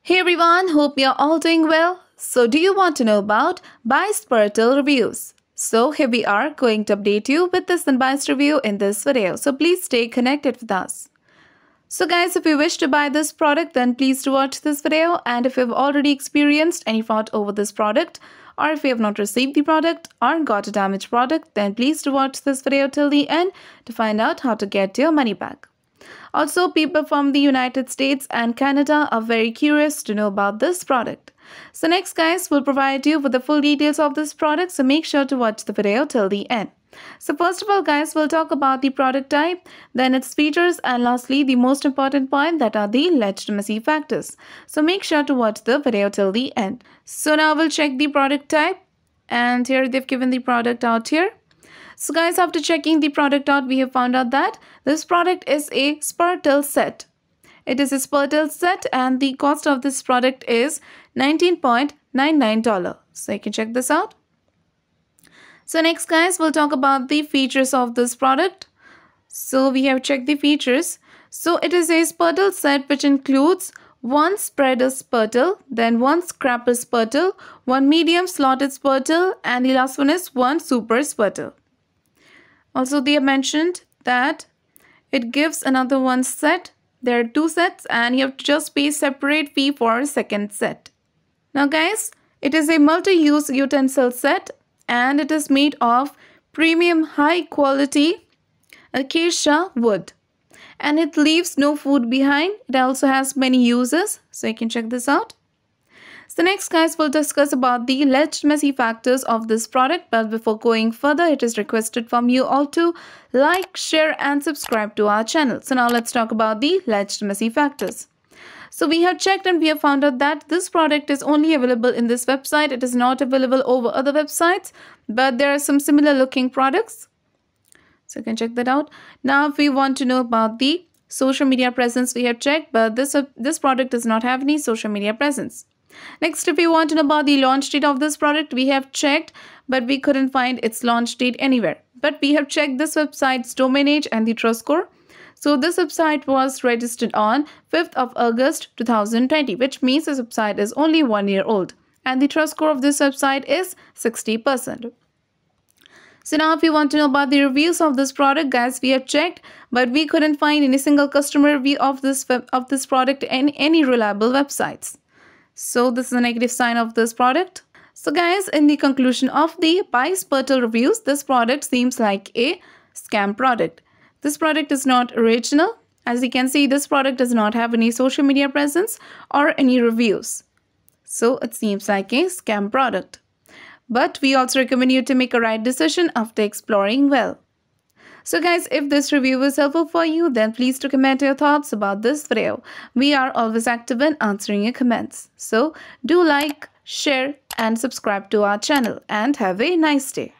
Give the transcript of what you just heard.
Hey everyone, hope you're all doing well. So, do you want to know about biased Spertel reviews? So, here we are going to update you with this unbiased review in this video. So, please stay connected with us. So, guys, if you wish to buy this product, then please do watch this video. And if you've already experienced any fraud over this product, or if you have not received the product or got a damaged product, then please do watch this video till the end to find out how to get your money back. Also, people from the United States and Canada are very curious to know about this product. So next, guys, we'll provide you with the full details of this product, so make sure to watch the video till the end. So first of all, guys, we'll talk about the product type, then its features, and lastly, the most important point, that are the legitimacy factors. So make sure to watch the video till the end. So now we'll check the product type, and here they've given the product out here. So guys, after checking the product out, we have found out that this product is a Spertel set. It is a Spertel set and the cost of this product is $19.99. So you can check this out. So next, guys, we'll talk about the features of this product. So we have checked the features. So it is a Spertel set which includes one spreader Spertel, then one scraper Spertel, one medium slotted Spertel, and the last one is one super Spertel. Also, they have mentioned that it gives another one set. There are two sets and you have to just pay separate fee for a second set. Now guys, it is a multi-use utensil set and it is made of premium high quality acacia wood. And it leaves no food behind. It also has many uses, so you can check this out. So next, guys, we'll discuss about the legitimacy factors of this product. But before going further, it is requested from you all to like, share and subscribe to our channel. So now let's talk about the legitimacy factors. So we have checked and we have found out that this product is only available in this website. It is not available over other websites, but there are some similar looking products. So you can check that out. Now, if we want to know about the social media presence, we have checked, but this product does not have any social media presence. Next, if you want to know about the launch date of this product, we have checked, but we couldn't find its launch date anywhere. But we have checked this website's domain age and the trust score. So this website was registered on 5th of August 2020, which means this website is only 1 year old. And the trust score of this website is 60%. So now if you want to know about the reviews of this product, guys, we have checked, but we couldn't find any single customer review of this product in any reliable websites. So this is a negative sign of this product. So guys, in the conclusion of the biased Spertel reviews, this product seems like a scam product. This product is not original. As you can see, this product does not have any social media presence or any reviews. So it seems like a scam product. But we also recommend you to make a right decision after exploring well. So guys, if this review was helpful for you, then please do comment your thoughts about this video. We are always active in answering your comments. So do like, share and subscribe to our channel and have a nice day.